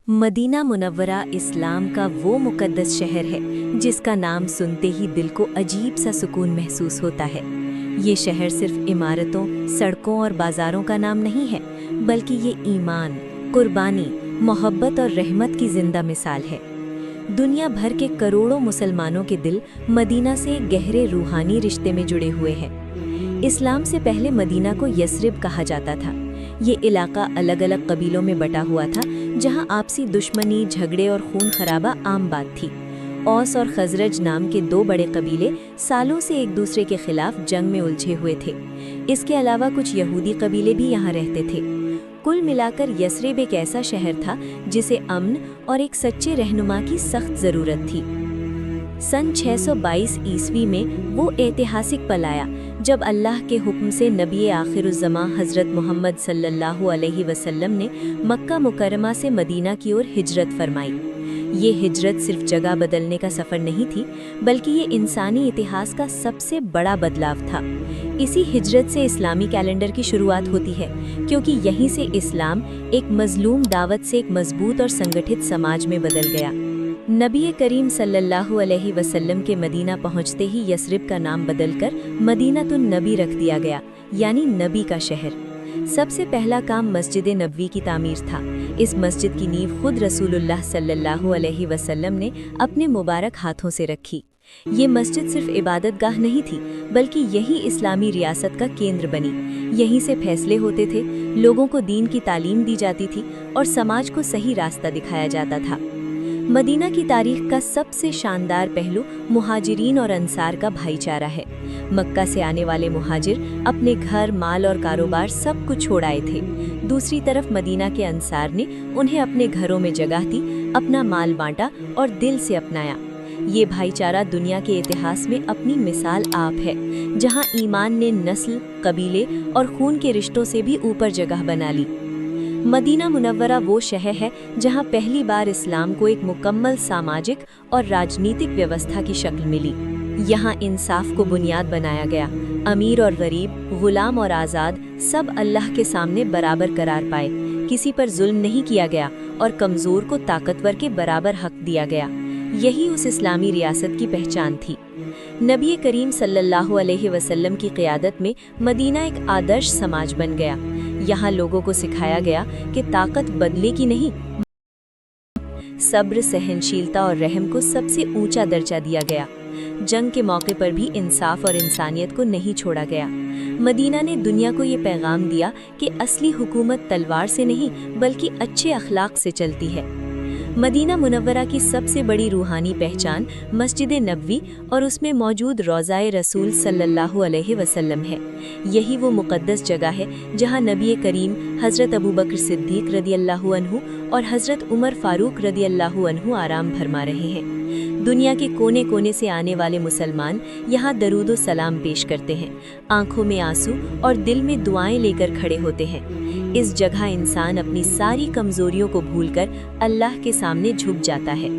Medina Munawwara इस्लाम का वो मुक़द्दस शहर है जिसका नाम सुनते ही दिल को अजीब सा सुकून महसूस होता है। ये शहर सिर्फ इमारतों, सड़कों और बाज़ारों का नाम नहीं है, बल्कि ये ईमान, कुर्बानी, मोहब्बत और रहमत की ज़िंदा मिसाल है। दुनिया भर के करोड़ों मुसलमानों के दिल मदीना से एक गहरे रूहानी रिश्ते में जुड़े हुए हैं। इस्लाम से पहले मदीना को यस्रिब कहा जाता था। ये इलाका अलग अलग कबीलों में बटा हुआ था, जहां आपसी दुश्मनी, झगड़े और खून खराबा आम बात थी। औस और खजरज नाम के दो बड़े कबीले सालों से एक दूसरे के खिलाफ जंग में उलझे हुए थे। इसके अलावा कुछ यहूदी कबीले भी यहाँ रहते थे। कुल मिलाकर यस्रिब एक ऐसा शहर था जिसे अमन और एक सच्चे रहनुमा की सख्त ज़रूरत थी। सन 622 ईस्वी में वो ऐतिहासिक पल आया जब अल्लाह के हुक्म से नबी आखिरुज़्ज़मां हज़रत मोहम्मद सल्लल्लाहु अलैहि वसल्लम ने मक्का मुकर्रमा से मदीना की ओर हिजरत फरमाई। ये हिजरत सिर्फ जगह बदलने का सफ़र नहीं थी, बल्कि ये इंसानी इतिहास का सबसे बड़ा बदलाव था। इसी हिजरत से इस्लामी कैलेंडर की शुरुआत होती है, क्योंकि यहीं से इस्लाम एक मज़लूम दावत से एक मजबूत और संगठित समाज में बदल गया। नबी करीम सल्लल्लाहु अलैहि वसल्लम के मदीना पहुंचते ही यस्रिब का नाम बदलकर मदीनतुन नबी रख दिया गया, यानी नबी का शहर। सबसे पहला काम मस्जिद नबवी की तामीर था। इस मस्जिद की नींव खुद रसूलुल्लाह सल्लल्लाहु अलैहि वसल्लम ने अपने मुबारक हाथों से रखी। ये मस्जिद सिर्फ इबादतगाह नहीं थी, बल्कि यही इस्लामी रियासत का केंद्र बनी। यहीं से फैसले होते थे, लोगों को दीन की तालीम दी जाती थी और समाज को सही रास्ता दिखाया जाता था। मदीना की तारीख का सबसे शानदार पहलू मुहाजिरीन और अंसार का भाईचारा है। मक्का से आने वाले मुहाजिर अपने घर, माल और कारोबार सब कुछ छोड़ आए थे। दूसरी तरफ मदीना के अंसार ने उन्हें अपने घरों में जगह दी, अपना माल बांटा और दिल से अपनाया। ये भाईचारा दुनिया के इतिहास में अपनी मिसाल आप है, जहां ईमान ने नस्ल, कबीले और खून के रिश्तों से भी ऊपर जगह बना ली। मदीना मुनव्वरा वो शहर है जहां पहली बार इस्लाम को एक मुकम्मल सामाजिक और राजनीतिक व्यवस्था की शक्ल मिली। यहाँ इंसाफ को बुनियाद बनाया गया। अमीर और गरीब, गुलाम और आज़ाद सब अल्लाह के सामने बराबर करार पाए। किसी पर जुल्म नहीं किया गया और कमज़ोर को ताकतवर के बराबर हक दिया गया। यही उस इस्लामी रियासत की पहचान थी। नबी करीम सल्लल्लाहु अलैहि वसल्लम की क़ियादत में मदीना एक आदर्श समाज बन गया। यहाँ लोगों को सिखाया गया कि ताकत बदले की नहीं, सब्र, सहनशीलता और रहम को सबसे ऊंचा दर्जा दिया गया। जंग के मौके पर भी इंसाफ और इंसानियत को नहीं छोड़ा गया। मदीना ने दुनिया को ये पैगाम दिया कि असली हुकूमत तलवार से नहीं, बल्कि अच्छे अखलाक से चलती है। मदीना मुनव्वरा की सबसे बड़ी रूहानी पहचान मस्जिद नबवी और उसमें मौजूद रोज़ाए रसूल सल्लल्लाहु अलैहि वसल्लम है। यही वो मुक़द्दस जगह है जहां नबी करीम हज़रत अबू बकर सिद्दीक़ रदियल्लाहु अन्हु और हज़रत उमर फ़ारूक रदियल्लाहु अन्हु आराम फरमा रहे हैं। दुनिया के कोने कोने से आने वाले मुसलमान यहाँ दरूद व सलाम पेश करते हैं, आंखों में आंसू और दिल में दुआएं लेकर खड़े होते हैं। इस जगह इंसान अपनी सारी कमजोरियों को भूलकर अल्लाह के सामने झुक जाता है।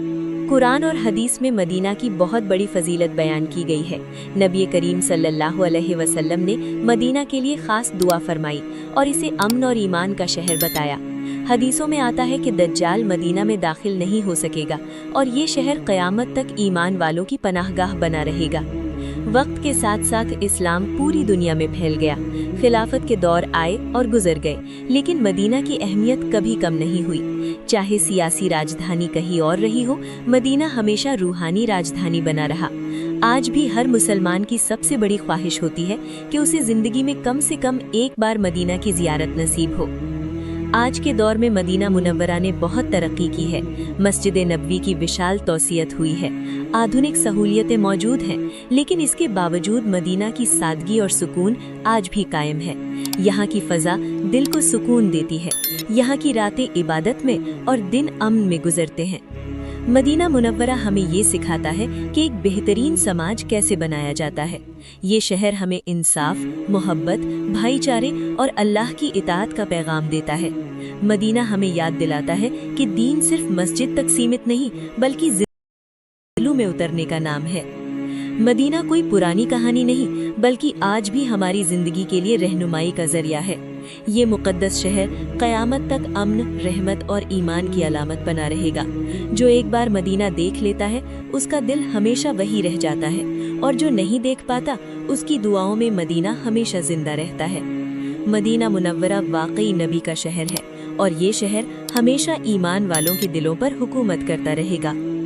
कुरान और हदीस में मदीना की बहुत बड़ी फजीलत बयान की गई है। नबी करीम सल्लल्लाहु अलैहि वसल्लम ने मदीना के लिए खास दुआ फरमाई और इसे अमन और ईमान का शहर बताया। हदीसों में आता है कि दज्जाल मदीना में दाखिल नहीं हो सकेगा और ये शहर क़यामत तक ईमान वालों की पनाहगाह बना रहेगा। वक्त के साथ साथ इस्लाम पूरी दुनिया में फैल गया। खिलाफत के दौर आए और गुजर गए, लेकिन मदीना की अहमियत कभी कम नहीं हुई। चाहे सियासी राजधानी कहीं और रही हो, मदीना हमेशा रूहानी राजधानी बना रहा। आज भी हर मुसलमान की सबसे बड़ी ख्वाहिश होती है कि उसे ज़िंदगी में कम से कम एक बार मदीना की ज़ियारत नसीब हो। आज के दौर में मदीना मुनव्वरा ने बहुत तरक्की की है। मस्जिद नबवी की विशाल तौसीयत हुई है, आधुनिक सहूलियतें मौजूद हैं, लेकिन इसके बावजूद मदीना की सादगी और सुकून आज भी कायम है। यहाँ की फ़ज़ा दिल को सुकून देती है। यहाँ की रातें इबादत में और दिन अमन में गुजरते हैं। मदीना मुनव्वरा हमें ये सिखाता है कि एक बेहतरीन समाज कैसे बनाया जाता है। ये शहर हमें इंसाफ, मोहब्बत, भाईचारे और अल्लाह की इताअत का पैगाम देता है। मदीना हमें याद दिलाता है कि दीन सिर्फ मस्जिद तक सीमित नहीं, बल्कि दिलों में उतरने का नाम है। मदीना कोई पुरानी कहानी नहीं, बल्कि आज भी हमारी जिंदगी के लिए रहनुमाई का जरिया है। ये मुक़द्दस शहर क़यामत तक अमन, रहमत और ईमान की अलामत बना रहेगा। जो एक बार मदीना देख लेता है उसका दिल हमेशा वही रह जाता है, और जो नहीं देख पाता उसकी दुआओं में मदीना हमेशा जिंदा रहता है। मदीना मुनव्वरा वाकई नबी का शहर है, और ये शहर हमेशा ईमान वालों के दिलों पर हुकूमत करता रहेगा।